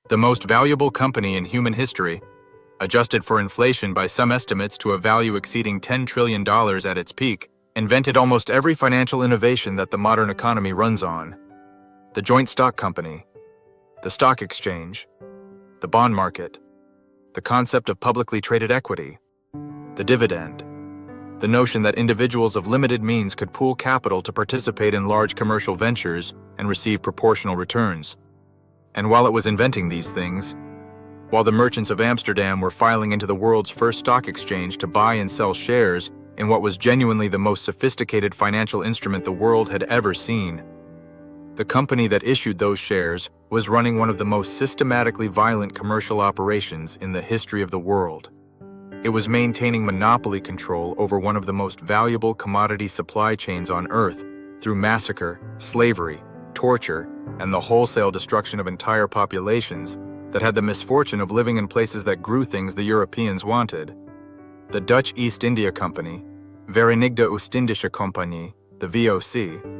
The most valuable company in human history, adjusted for inflation by some estimates to a value exceeding $10 trillion at its peak, invented almost every financial innovation that the modern economy runs on. The joint stock company, the stock exchange, the bond market, the concept of publicly traded equity, the dividend, the notion that individuals of limited means could pool capital to participate in large commercial ventures and receive proportional returns. And while it was inventing these things, while the merchants of Amsterdam were filing into the world's first stock exchange to buy and sell shares in what was genuinely the most sophisticated financial instrument the world had ever seen, the company that issued those shares was running one of the most systematically violent commercial operations in the history of the world. It was maintaining monopoly control over one of the most valuable commodity supply chains on Earth through massacre, slavery, torture, and the wholesale destruction of entire populations that had the misfortune of living in places that grew things the Europeans wanted. The Dutch East India Company, Verenigde Oostindische Compagnie, the VOC,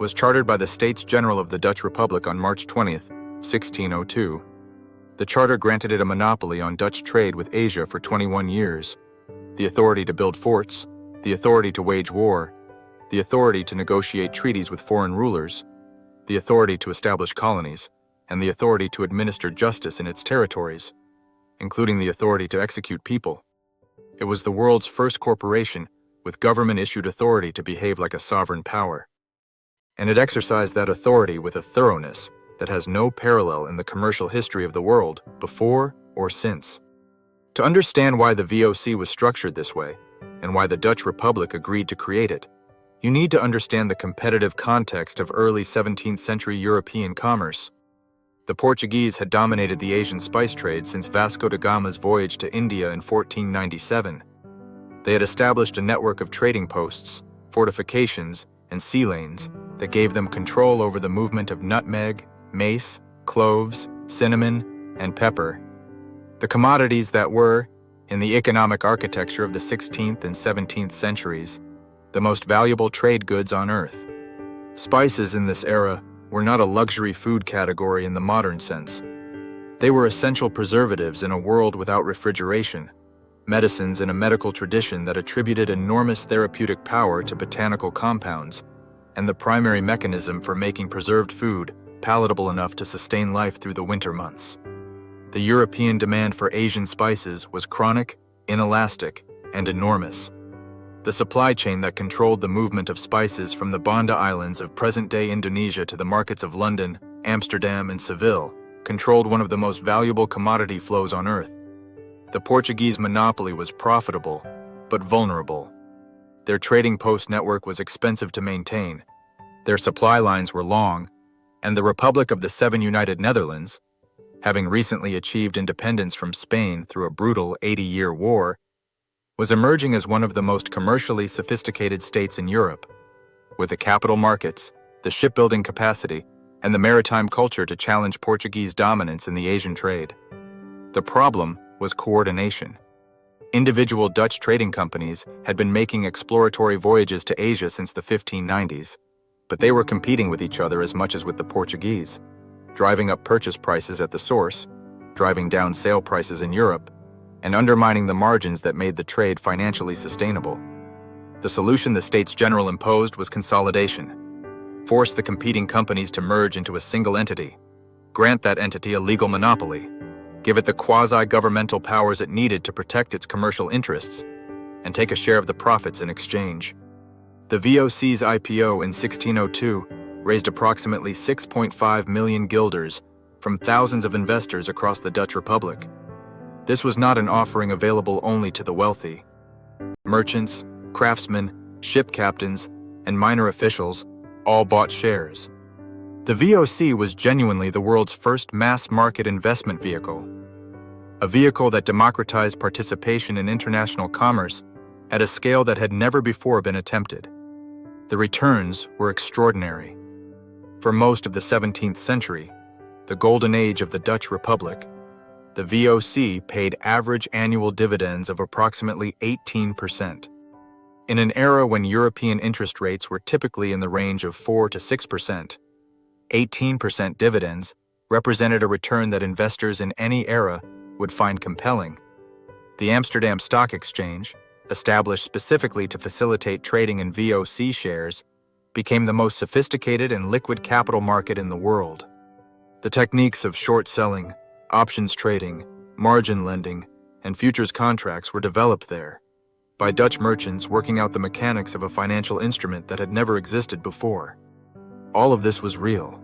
was chartered by the States General of the Dutch Republic on March 20, 1602. The charter granted it a monopoly on Dutch trade with Asia for 21 years, the authority to build forts, the authority to wage war, the authority to negotiate treaties with foreign rulers, the authority to establish colonies, and the authority to administer justice in its territories, including the authority to execute people. It was the world's first corporation with government-issued authority to behave like a sovereign power. And it exercised that authority with a thoroughness that has no parallel in the commercial history of the world before or since. To understand why the VOC was structured this way, and why the Dutch Republic agreed to create it, you need to understand the competitive context of early 17th century European commerce. The Portuguese had dominated the Asian spice trade since Vasco da Gama's voyage to India in 1497. They had established a network of trading posts, fortifications, and sea lanes that gave them control over the movement of nutmeg, mace, cloves, cinnamon, and pepper. The commodities that were, in the economic architecture of the 16th and 17th centuries, the most valuable trade goods on Earth. Spices in this era were not a luxury food category in the modern sense. They were essential preservatives in a world without refrigeration, medicines in a medical tradition that attributed enormous therapeutic power to botanical compounds, and the primary mechanism for making preserved food palatable enough to sustain life through the winter months. The European demand for Asian spices was chronic, inelastic, and enormous. The supply chain that controlled the movement of spices from the Banda Islands of present-day Indonesia to the markets of London, Amsterdam, and Seville controlled one of the most valuable commodity flows on Earth. The Portuguese monopoly was profitable, but vulnerable. Their trading post network was expensive to maintain, their supply lines were long, and the Republic of the Seven United Netherlands, having recently achieved independence from Spain through a brutal 80-year war, was emerging as one of the most commercially sophisticated states in Europe, with the capital markets, the shipbuilding capacity, and the maritime culture to challenge Portuguese dominance in the Asian trade. The problem was coordination. Individual Dutch trading companies had been making exploratory voyages to Asia since the 1590s, but they were competing with each other as much as with the Portuguese, driving up purchase prices at the source, driving down sale prices in Europe, and undermining the margins that made the trade financially sustainable. The solution the States General imposed was consolidation. Force the competing companies to merge into a single entity, grant that entity a legal monopoly, give it the quasi-governmental powers it needed to protect its commercial interests, and take a share of the profits in exchange. The VOC's IPO in 1602 raised approximately 6.5 million guilders from thousands of investors across the Dutch Republic. This was not an offering available only to the wealthy. Merchants, craftsmen, ship captains, and minor officials all bought shares. The VOC was genuinely the world's first mass-market investment vehicle, a vehicle that democratized participation in international commerce at a scale that had never before been attempted. The returns were extraordinary. For most of the 17th century, the golden age of the Dutch Republic, the VOC paid average annual dividends of approximately 18%. In an era when European interest rates were typically in the range of 4 to 6%, 18% dividends represented a return that investors in any era would find compelling. The Amsterdam Stock Exchange, established specifically to facilitate trading in VOC shares, became the most sophisticated and liquid capital market in the world. The techniques of short selling, options trading, margin lending, and futures contracts were developed there by Dutch merchants working out the mechanics of a financial instrument that had never existed before. All of this was real.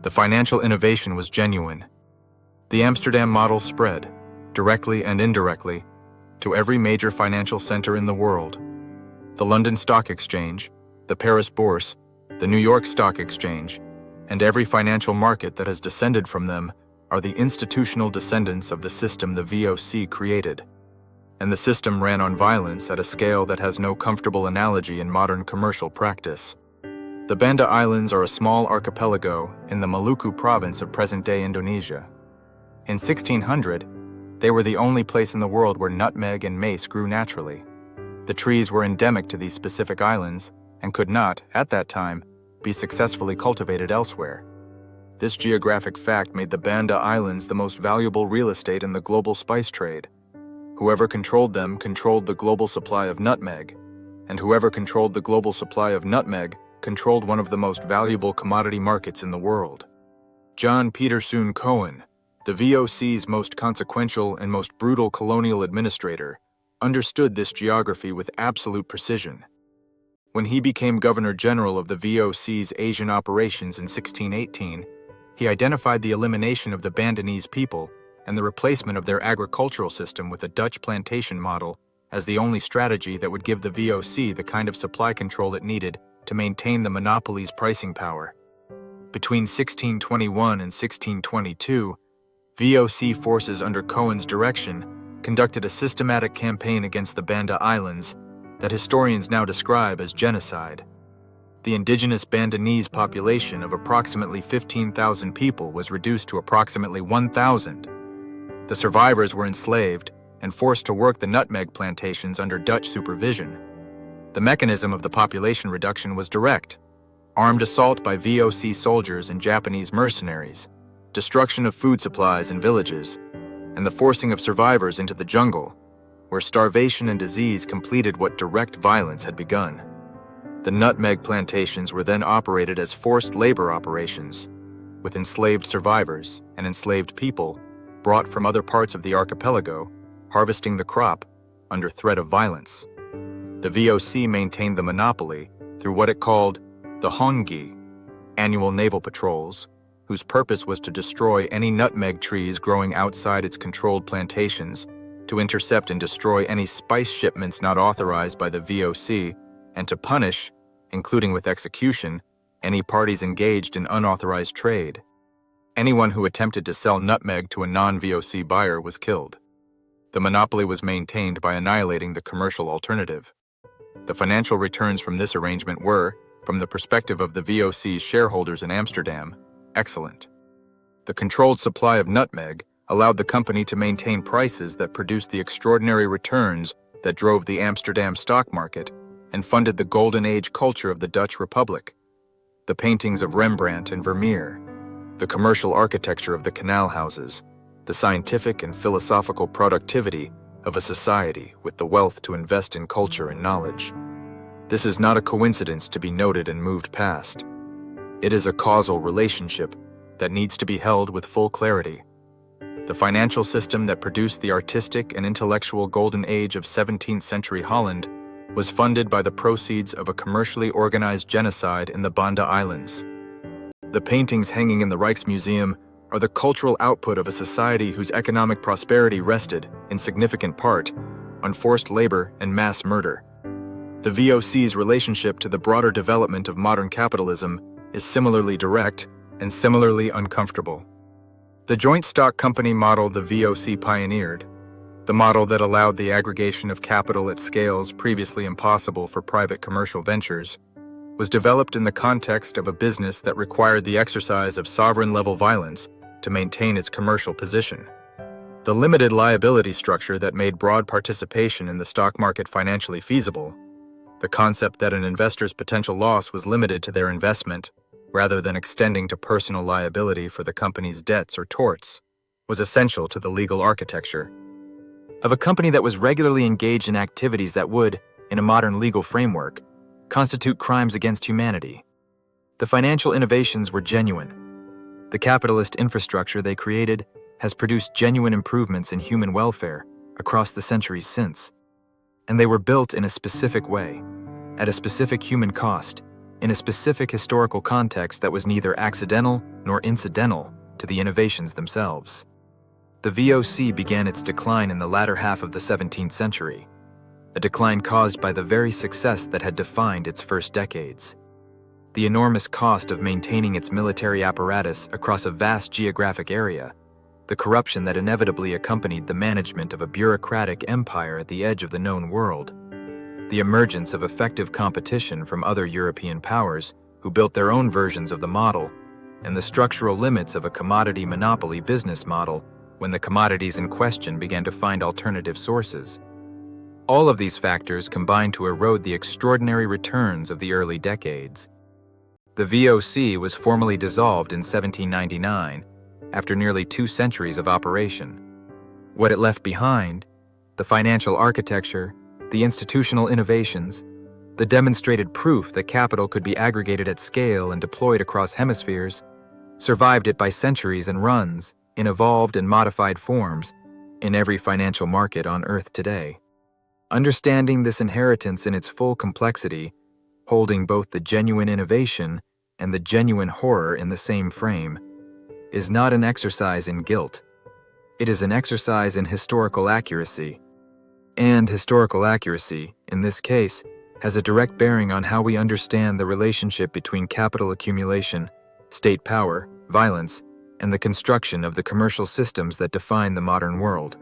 The financial innovation was genuine. The Amsterdam model spread, directly and indirectly, to every major financial center in the world. The London Stock Exchange, the Paris Bourse, the New York Stock Exchange, and every financial market that has descended from them are the institutional descendants of the system the VOC created. And the system ran on violence at a scale that has no comfortable analogy in modern commercial practice. The Banda Islands are a small archipelago in the Maluku province of present-day Indonesia. In 1600, they were the only place in the world where nutmeg and mace grew naturally. The trees were endemic to these specific islands and could not, at that time, be successfully cultivated elsewhere. This geographic fact made the Banda Islands the most valuable real estate in the global spice trade. Whoever controlled them controlled the global supply of nutmeg, and whoever controlled the global supply of nutmeg controlled one of the most valuable commodity markets in the world. John Peter Soon Cohen, the VOC's most consequential and most brutal colonial administrator, understood this geography with absolute precision. When he became Governor General of the VOC's Asian operations in 1618, he identified the elimination of the Bandanese people and the replacement of their agricultural system with a Dutch plantation model as the only strategy that would give the VOC the kind of supply control it needed to maintain the monopoly's pricing power. Between 1621 and 1622, VOC forces under Cohen's direction conducted a systematic campaign against the Banda Islands that historians now describe as genocide. The indigenous Bandanese population of approximately 15,000 people was reduced to approximately 1,000. The survivors were enslaved and forced to work the nutmeg plantations under Dutch supervision. The mechanism of the population reduction was direct: armed assault by VOC soldiers and Japanese mercenaries, destruction of food supplies in villages, and the forcing of survivors into the jungle, where starvation and disease completed what direct violence had begun. The nutmeg plantations were then operated as forced labor operations, with enslaved survivors and enslaved people brought from other parts of the archipelago, harvesting the crop under threat of violence. The VOC maintained the monopoly through what it called the Hongi, annual naval patrols, whose purpose was to destroy any nutmeg trees growing outside its controlled plantations, to intercept and destroy any spice shipments not authorized by the VOC, and to punish, including with execution, any parties engaged in unauthorized trade. Anyone who attempted to sell nutmeg to a non-VOC buyer was killed. The monopoly was maintained by annihilating the commercial alternative. The financial returns from this arrangement were, from the perspective of the VOC's shareholders in Amsterdam, excellent. The controlled supply of nutmeg allowed the company to maintain prices that produced the extraordinary returns that drove the Amsterdam stock market and funded the golden age culture of the Dutch Republic. The paintings of Rembrandt and Vermeer, the commercial architecture of the canal houses, the scientific and philosophical productivity of a society with the wealth to invest in culture and knowledge. This is not a coincidence to be noted and moved past. It is a causal relationship that needs to be held with full clarity. The financial system that produced the artistic and intellectual golden age of 17th century Holland was funded by the proceeds of a commercially organized genocide in the Banda Islands. The paintings hanging in the Rijksmuseum are the cultural output of a society whose economic prosperity rested, in significant part, on forced labor and mass murder. The VOC's relationship to the broader development of modern capitalism is similarly direct and similarly uncomfortable. The joint stock company model the VOC pioneered, the model that allowed the aggregation of capital at scales previously impossible for private commercial ventures, was developed in the context of a business that required the exercise of sovereign-level violence to maintain its commercial position. The limited liability structure that made broad participation in the stock market financially feasible, the concept that an investor's potential loss was limited to their investment, rather than extending to personal liability for the company's debts or torts, was essential to the legal architecture of a company that was regularly engaged in activities that would, in a modern legal framework, constitute crimes against humanity. The financial innovations were genuine. The capitalist infrastructure they created has produced genuine improvements in human welfare across the centuries since. And they were built in a specific way, at a specific human cost, in a specific historical context that was neither accidental nor incidental to the innovations themselves. The VOC began its decline in the latter half of the 17th century, a decline caused by the very success that had defined its first decades. The enormous cost of maintaining its military apparatus across a vast geographic area, the corruption that inevitably accompanied the management of a bureaucratic empire at the edge of the known world, the emergence of effective competition from other European powers who built their own versions of the model, and the structural limits of a commodity monopoly business model when the commodities in question began to find alternative sources. All of these factors combined to erode the extraordinary returns of the early decades. The VOC was formally dissolved in 1799, after nearly 2 centuries of operation. What it left behind, the financial architecture, the institutional innovations, the demonstrated proof that capital could be aggregated at scale and deployed across hemispheres, survived it by centuries and runs, in evolved and modified forms, in every financial market on Earth today. Understanding this inheritance in its full complexity, holding both the genuine innovation and the genuine horror in the same frame, is not an exercise in guilt. It is an exercise in historical accuracy. And historical accuracy, in this case, has a direct bearing on how we understand the relationship between capital accumulation, state power, violence, and the construction of the commercial systems that define the modern world.